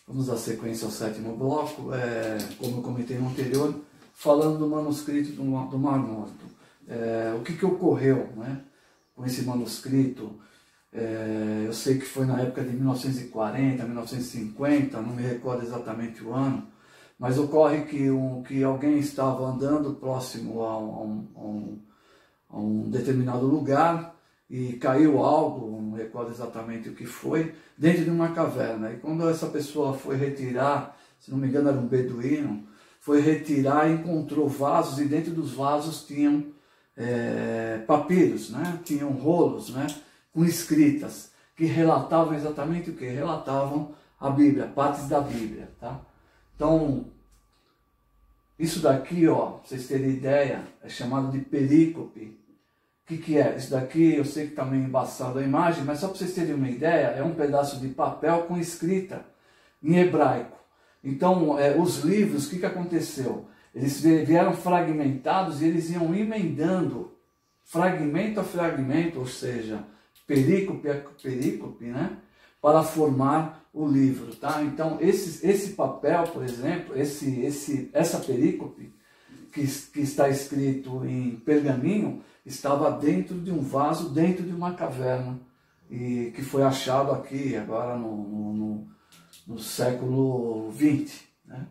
Vamos dar sequência ao sétimo bloco, como eu comentei no anterior, falando do manuscrito do Mar Morto. O que ocorreu, né, com esse manuscrito? Eu sei que foi na época de 1940, 1950, não me recordo exatamente o ano, mas ocorre que alguém estava andando próximo a um determinado lugar e caiu algo, não recordo exatamente o que foi, dentro de uma caverna. E quando essa pessoa foi retirar, se não me engano era um beduíno, foi retirar e encontrou vasos, e dentro dos vasos tinham papiros, né? Tinham rolos, né? Com escritas, que relatavam exatamente o que? Relatavam a Bíblia, partes da Bíblia, tá? Então, isso daqui, ó, pra vocês terem ideia, é chamado de perícope. O que é? Isso daqui, eu sei que está meio embaçado a imagem, mas só para vocês terem uma ideia, é um pedaço de papel com escrita em hebraico. Então, os livros, o que aconteceu? Eles vieram fragmentados e eles iam emendando fragmento a fragmento, ou seja, perícope a perícope, né? Para formar o livro, tá? Então, esse papel, por exemplo, essa perícope, que está escrito em pergaminho, estava dentro de um vaso, dentro de uma caverna, e que foi achado aqui, agora no século XX, né?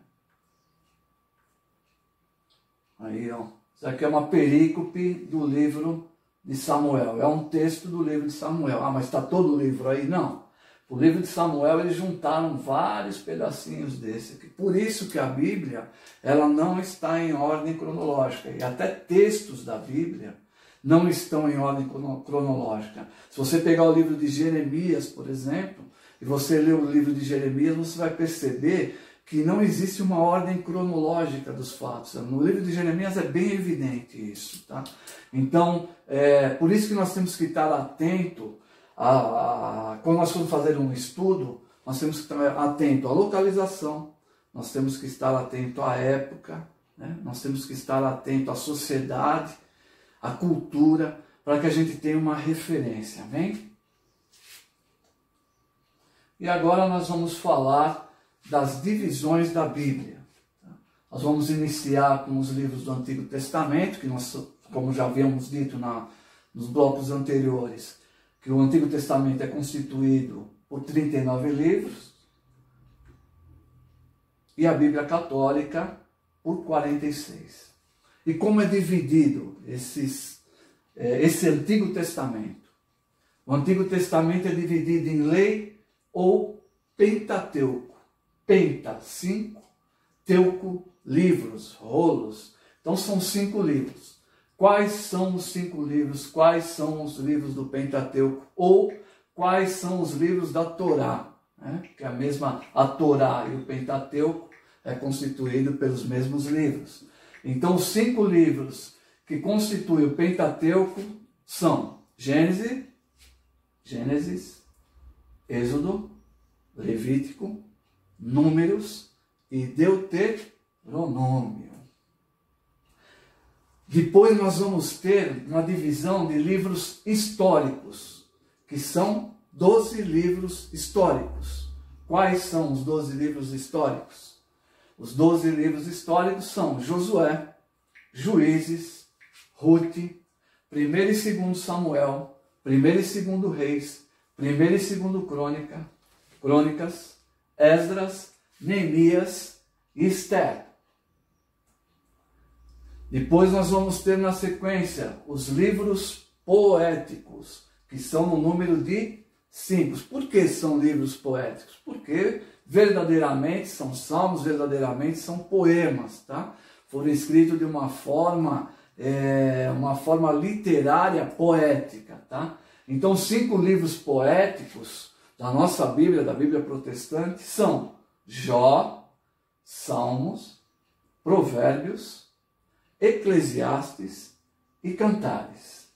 Aí, ó, isso aqui é uma perícope do livro de Samuel, é um texto do livro de Samuel. Ah, mas está todo o livro aí? Não. O livro de Samuel, eles juntaram vários pedacinhos desse aqui. Por isso que a Bíblia, ela não está em ordem cronológica. E até textos da Bíblia não estão em ordem cronológica. Se você pegar o livro de Jeremias, por exemplo, e você ler o livro de Jeremias, você vai perceber que não existe uma ordem cronológica dos fatos. No livro de Jeremias é bem evidente isso, tá? Então, por isso que nós temos que estar atento quando nós formos fazer um estudo, nós temos que estar atento à localização, nós temos que estar atento à época, né? Nós temos que estar atento à sociedade, à cultura, para que a gente tenha uma referência, amém? E agora nós vamos falar das divisões da Bíblia. Nós vamos iniciar com os livros do Antigo Testamento, que nós, como já havíamos dito nos blocos anteriores, que o Antigo Testamento é constituído por 39 livros, e a Bíblia Católica por 46. E como é dividido esse Antigo Testamento? O Antigo Testamento é dividido em lei ou Pentateuco. Penta, 5, teuco, livros, rolos. Então são 5 livros. Quais são os 5 livros? Quais são os livros do Pentateuco? Ou quais são os livros da Torá? Né? Que a Torá e o Pentateuco é constituído pelos mesmos livros. Então os 5 livros que constituem o Pentateuco são Gênesis, Êxodo, Levítico, Números e Deuteronômio. Depois nós vamos ter uma divisão de livros históricos, que são 12 livros históricos. Quais são os 12 livros históricos? Os 12 livros históricos são Josué, Juízes, Ruth, 1 e 2 Samuel, 1 e 2 Reis, 1 e 2 Crônicas, Esdras, Neemias e Esther. Depois nós vamos ter na sequência os livros poéticos, que são no número de 5. Por que são livros poéticos? Porque verdadeiramente são salmos, verdadeiramente são poemas, tá? Foram escritos de uma forma literária poética, tá? Então 5 livros poéticos da nossa Bíblia, da Bíblia protestante, são Jó, Salmos, Provérbios, Eclesiastes e Cantares.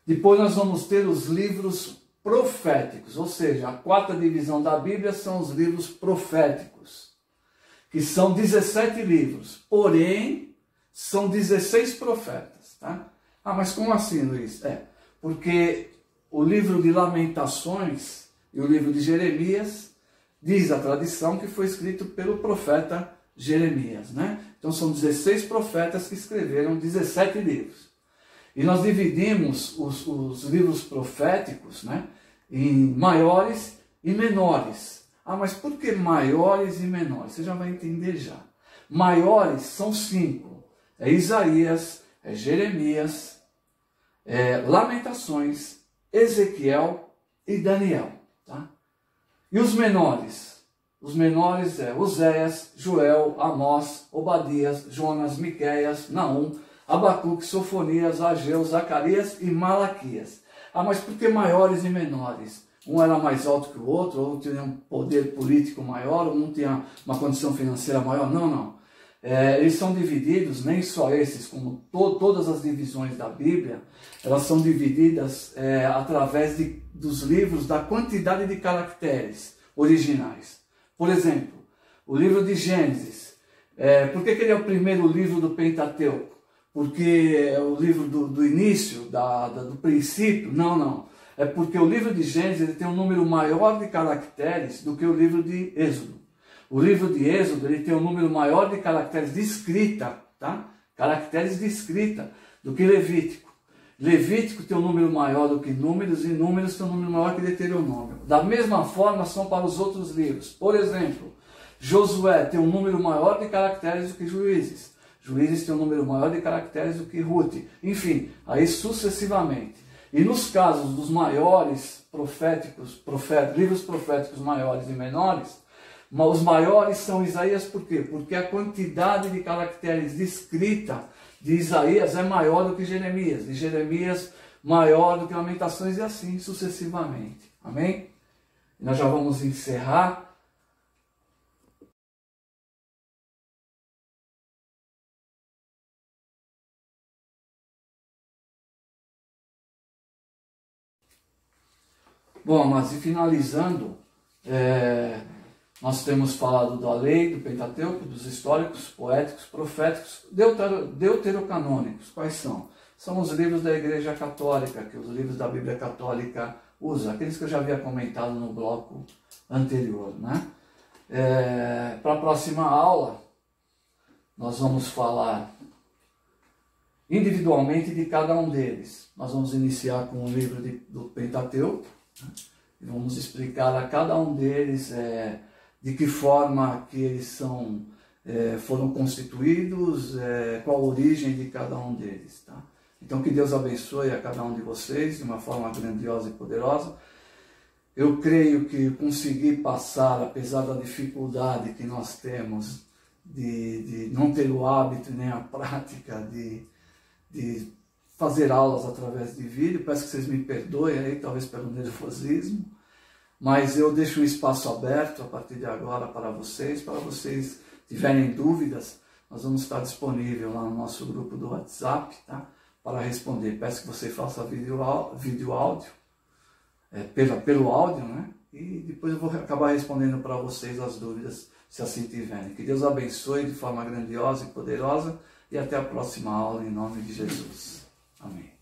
Depois nós vamos ter os livros proféticos, ou seja, a 4ª divisão da Bíblia são os livros proféticos, que são 17 livros, porém são 16 profetas, tá? Ah, mas como assim, Luiz? Porque o livro de Lamentações e o livro de Jeremias, diz a tradição que foi escrito pelo profeta Jeremias, né? Então são 16 profetas que escreveram 17 livros. E nós dividimos os livros proféticos, né, em maiores e menores. Ah, mas por que maiores e menores? Você já vai entender já. Maiores são 5. É Isaías, é Jeremias, é Lamentações, Ezequiel e Daniel. Tá? E os menores? Os menores é Oséias, Joel, Amós, Obadias, Jonas, Miqueias, Naum, Abacuque, Sofonias, Ageu, Zacarias e Malaquias. Ah, mas por que maiores e menores? Um era mais alto que o outro, ou tinha um poder político maior, um tinha uma condição financeira maior. Não, não. Eles são divididos, nem só esses, como todas as divisões da Bíblia, elas são divididas através dos livros, da quantidade de caracteres originais. Por exemplo, o livro de Gênesis. Por que ele é o primeiro livro do Pentateuco? Porque é o livro do início, do princípio? Não, não. É porque o livro de Gênesis ele tem um número maior de caracteres do que o livro de Êxodo. O livro de Êxodo ele tem um número maior de caracteres de escrita, tá? Caracteres de escrita do que Levítico. Levítico tem um número maior do que Números e Números tem um número maior que Deuteronômio. Da mesma forma são para os outros livros. Por exemplo, Josué tem um número maior de caracteres do que Juízes. Juízes tem um número maior de caracteres do que Ruth. Enfim, aí sucessivamente. E nos casos dos maiores livros proféticos maiores e menores, os maiores são Isaías, por quê? Porque a quantidade de caracteres de escrita de Isaías é maior do que Jeremias. De Jeremias, maior do que Lamentações e assim sucessivamente. Amém? E nós já vamos encerrar. Bom, mas e finalizando, nós temos falado da lei, do Pentateuco, dos históricos, poéticos, proféticos, deuterocanônicos. Quais são? São os livros da Igreja Católica, que os livros da Bíblia Católica usam, aqueles que eu já havia comentado no bloco anterior, né? Para a próxima aula, nós vamos falar individualmente de cada um deles. Nós vamos iniciar com o livro do Pentateuco, né? E vamos explicar a cada um deles de que forma que eles foram constituídos, qual a origem de cada um deles. Tá? Então que Deus abençoe a cada um de vocês de uma forma grandiosa e poderosa. Eu creio que consegui passar, apesar da dificuldade que nós temos de não ter o hábito nem a prática de fazer aulas através de vídeo. Peço que vocês me perdoem aí, talvez pelo nervosismo, mas eu deixo um espaço aberto a partir de agora para vocês tiverem dúvidas, nós vamos estar disponível lá no nosso grupo do WhatsApp, tá? Para responder. Peço que você faça vídeo áudio, pelo áudio, né? E depois eu vou acabar respondendo para vocês as dúvidas, se assim tiverem. Que Deus abençoe de forma grandiosa e poderosa, e até a próxima aula, em nome de Jesus. Amém.